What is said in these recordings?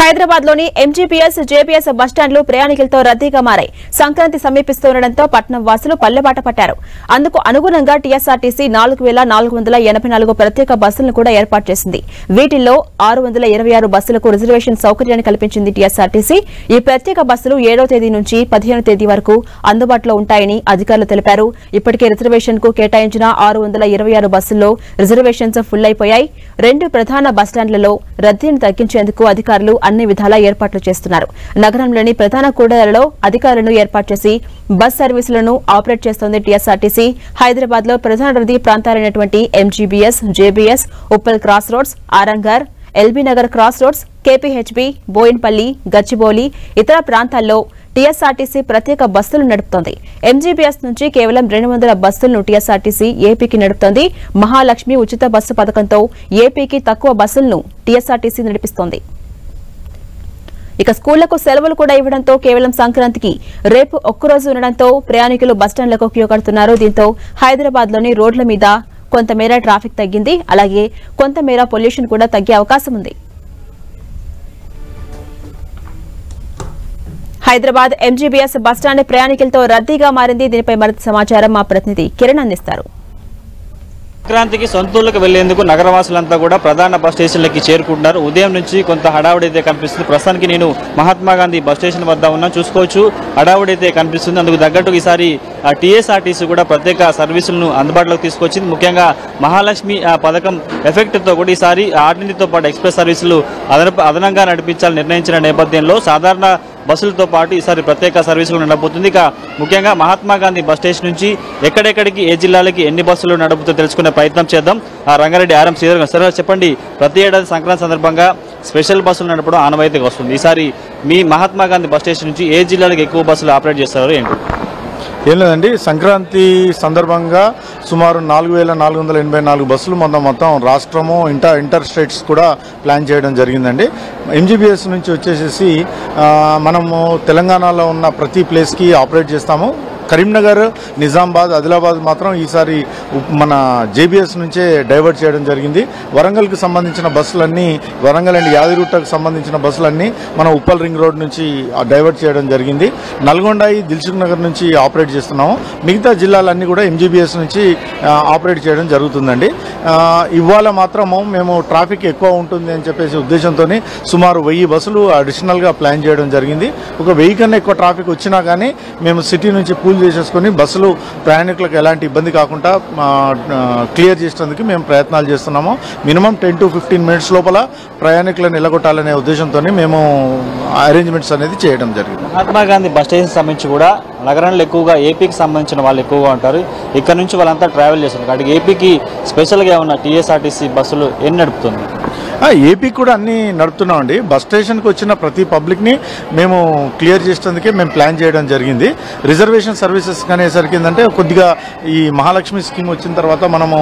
హైదరాబాద్లోని MGBS JBS బస్టాండ్లు ప్రయాణికులతో రద్దీగా మారాయి. సంక్రాంతి సమీపిస్తుండటంతో పట్టణం వాసులు పల్లెబాట పట్టారు. అందుకు అనుగుణంగా టీఎస్ఆర్టీసీ 4484 ప్రత్యేక బస్సులను కూడా ఏర్పాటు చేసింది. వీటిల్లో 626 బస్సులకు రిజర్వేషన్ సౌకర్యాన్ని కల్పించింది టీఎస్ఆర్టీసీ. ఈ ప్రత్యేక బస్సులు 7వ తేదీ నుంచి 15వ తేదీ వరకు అందుబాటులో ఉంటాయని అధికారులు తెలిపారు. ఇప్పటికే రిజర్వేషన్ కు కేటాయించిన 626 బస్సుల్లో రిజర్వేషన్స్ ఫుల్ అయిపోయాయి. 2 ప్రధాన బస్టాండ్లలో రద్దీని తగ్గించేందుకు అధికారులు అన్ని విధాలా ఏర్పాట్లు చేస్తున్నారు. నగరంలోని ప్రధాన కూడళ్లలో అధికారులను ఏర్పాటు చేసి బస్ సర్వీసులను ఆపరేట్ చేస్తోంది టీఎస్ఆర్టీసీ. హైదరాబాద్ లో ప్రధాన రద్దీ ప్రాంతాలైనటువంటి MGBS, JBS, Uppal cross roads, Arangar, LB Nagar cross roads, KPHB, Boinpally, Gachibowli, ఇతర ప్రాంతాల్లో టీఎస్ఆర్టీసీ ప్రత్యేక బస్సులు నడుపుతోంది. ఎంజీబీఎస్ నుంచి కేవలం 200 బస్సులను టీఎస్ఆర్టీసీ ఏపీకి నడుపుతోంది. మహాలక్ష్మి ఉచిత బస్సు పథకంతో ఏపీకి తక్కువ బస్సులను టీఎస్ఆర్టీసీ నడిపిస్తోంది. ఇక స్కూళ్లకు సెలవులు కూడా ఇవ్వడంతో కేవలం సంక్రాంతికి రేపు ఒక్కరోజు ఉండడంతో ప్రయాణికులు బస్టాండ్లకు క్యూ కడుతున్నారు. దీంతో హైదరాబాద్ లోని రోడ్ల మీద కొంతమేర ట్రాఫిక్ తగ్గింది. అలాగే కొంతమేర పొల్యూషన్ కూడా తగ్గే అవకాశం ఉంది. హైదరాబాద్ ఎంజీబీఎస్ బస్టాండ్ ప్రయాణికులతో రద్దీగా మారింది. దీనిపై మరింత సమాచారం మా ప్రతినిధి కిరణ్ అందిస్తారు. సంక్రాంతికి సొంతూళ్లకు వెళ్లేందుకు నగరవాసులంతా కూడా ప్రధాన బస్ స్టేషన్లకి చేరుకుంటున్నారు. ఉదయం నుంచి కొంత హడావుడి అయితే కనిపిస్తుంది. ప్రస్తుతానికి నేను మహాత్మా గాంధీ బస్ స్టేషన్ వద్ద ఉన్నా, చూసుకోవచ్చు హడావుడి అయితే కనిపిస్తుంది. అందుకు తగ్గట్టు ఈసారి టీఎస్ఆర్టీసీ కూడా ప్రత్యేక సర్వీసులను అందుబాటులోకి తీసుకొచ్చింది. ముఖ్యంగా మహాలక్ష్మి పథకం ఎఫెక్ట్తో కూడా ఈసారి ఆర్డినరీతో పాటు ఎక్స్ప్రెస్ సర్వీసులు అదనంగా నడిపించాలని నిర్ణయించిన నేపథ్యంలో సాధారణ బస్సులతో పాటు ఈసారి ప్రత్యేక సర్వీసులు నడబోతుంది. ఇక ముఖ్యంగా మహాత్మా గాంధీ బస్ స్టేషన్ నుంచి ఎక్కడెక్కడికి ఏ జిల్లాలకి ఎన్ని బస్సులు నడుపుతో తెలుసుకునే ప్రయత్నం చేద్దాం. రంగారెడ్డి ఆర్ఎం శ్రీధర్ గారు, సార్ చెప్పండి, ప్రతి ఏడాది సంక్రాంతి సందర్భంగా స్పెషల్ బస్సులు నడపడం ఆనవాయితీగా వస్తుంది. ఈసారి మీ మహాత్మా గాంధీ బస్ స్టేషన్ నుంచి ఏ జిల్లాలకు ఎక్కువ బస్సులు ఆపరేట్ చేస్తారు ఏంటి? ఏం లేదండి, సంక్రాంతి సందర్భంగా సుమారు 4484 బస్సులు మొత్తం రాష్ట్రము ఇంటర్ స్టేట్స్ కూడా ప్లాన్ చేయడం జరిగిందండి. ఎంజీబీఎస్ నుంచి వచ్చేసేసి మనము తెలంగాణలో ఉన్న ప్రతి ప్లేస్కి ఆపరేట్ చేస్తాము. కరీంనగర్, నిజామాబాద్, ఆదిలాబాద్ మాత్రం ఈసారి మన జేబీఎస్ నుంచే డైవర్ట్ చేయడం జరిగింది. వరంగల్కి సంబంధించిన బస్సులన్నీ, వరంగల్ అండ్ యాదిగుట్టకు సంబంధించిన బస్సులన్నీ మనం ఉప్పల్ రింగ్ రోడ్ నుంచి డైవర్ట్ చేయడం జరిగింది. నల్గొండ, దిల్సుఖ్ నగర్ నుంచి ఆపరేట్ చేస్తున్నాము. మిగతా జిల్లాలన్నీ కూడా ఎంజీబీఎస్ నుంచి ఆపరేట్ చేయడం జరుగుతుందండి. ఇవాళ మాత్రము మేము ట్రాఫిక్ ఎక్కువ ఉంటుంది అని చెప్పేసి ఉద్దేశంతో సుమారు 1000 బస్సులు అడిషనల్గా ప్లాన్ చేయడం జరిగింది. ఒక 1000 కన్నా ఎక్కువ ట్రాఫిక్ వచ్చినా కానీ మేము సిటీ నుంచి పూల్ చేసేసుకొని బస్సులు ప్రయాణికులకు ఎలాంటి ఇబ్బంది కాకుండా క్లియర్ చేసేందుకు మేము ప్రయత్నాలు చేస్తున్నాము. మినిమం 10 to 15 మినిట్స్ లోపల ప్రయాణికులను నిలగొట్టాలనే ఉద్దేశంతో మేము అరేంజ్మెంట్స్ అనేది చేయడం జరిగింది. మహాత్మా గాంధీ బస్ స్టేషన్ సంబంధించి కూడా నగరంలో ఎక్కువగా ఏపీకి సంబంధించిన వాళ్ళు ఎక్కువగా ఉంటారు. ఇక్కడ నుంచి వాళ్ళంతా ట్రావెల్ చేస్తారు. కాబట్టి ఏపీకి స్పెషల్గా ఉన్న టీఎస్ఆర్టీసీ బస్సులు ఎన్ని నడుపుతుంది? ఏపీ కూడా అన్ని నడుపుతున్నామండి. బస్ స్టేషన్కి వచ్చిన ప్రతి పబ్లిక్ని మేము క్లియర్ చేసేందుకే మేము ప్లాన్ చేయడం జరిగింది. రిజర్వేషన్ సర్వీసెస్ అనేసరికి ఏంటంటే కొద్దిగా ఈ మహాలక్ష్మి స్కీమ్ వచ్చిన తర్వాత మనము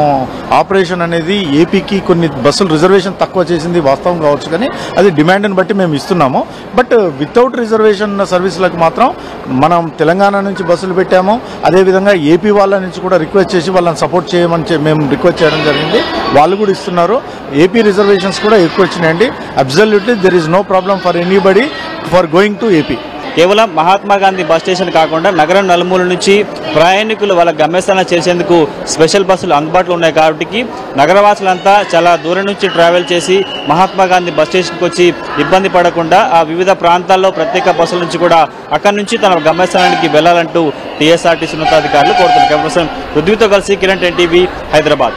ఆపరేషన్ అనేది ఏపీకి కొన్ని బస్సులు రిజర్వేషన్ తక్కువ చేసింది వాస్తవం కావచ్చు, కానీ అది డిమాండ్ని బట్టి మేము ఇస్తున్నాము. బట్ వితౌట్ రిజర్వేషన్ సర్వీసులకు మాత్రం మనం తెలంగాణ నుంచి బస్సులు పెట్టాము. అదేవిధంగా ఏపీ వాళ్ళ నుంచి కూడా రిక్వెస్ట్ చేసి వాళ్ళని సపోర్ట్ చేయమని మేము రిక్వెస్ట్ చేయడం జరిగింది. వాళ్ళు కూడా ఇస్తున్నారు. ఏపీ రిజర్వేషన్స్ కూడా ఎక్కువ వచ్చినాయండి. Absolutely there is no problem for anybody for going to AP. కేవలం మహాత్మా గాంధీ బస్ స్టేషన్ కాకుండా నగరం నలుమూల నుంచి ప్రయాణికులు వాళ్ళ గమ్యస్థానం చేసేందుకు స్పెషల్ బస్సులు అందుబాటులో ఉన్నాయి. కాబట్టి నగరవాసులంతా చాలా దూరం నుంచి ట్రావెల్ చేసి మహాత్మా గాంధీ బస్ స్టేషన్కి వచ్చి ఇబ్బంది పడకుండా ఆ వివిధ ప్రాంతాల్లో ప్రత్యేక బస్సుల నుంచి కూడా అక్కడి నుంచి తన గమ్యస్థానానికి వెళ్లాలంటూ టీఎస్ఆర్టీసీ ఉన్నతాధికారులు కోరుతున్నారు. పృథ్వీతో కలిసి కిరణ్, 10 TV, హైదరాబాద్.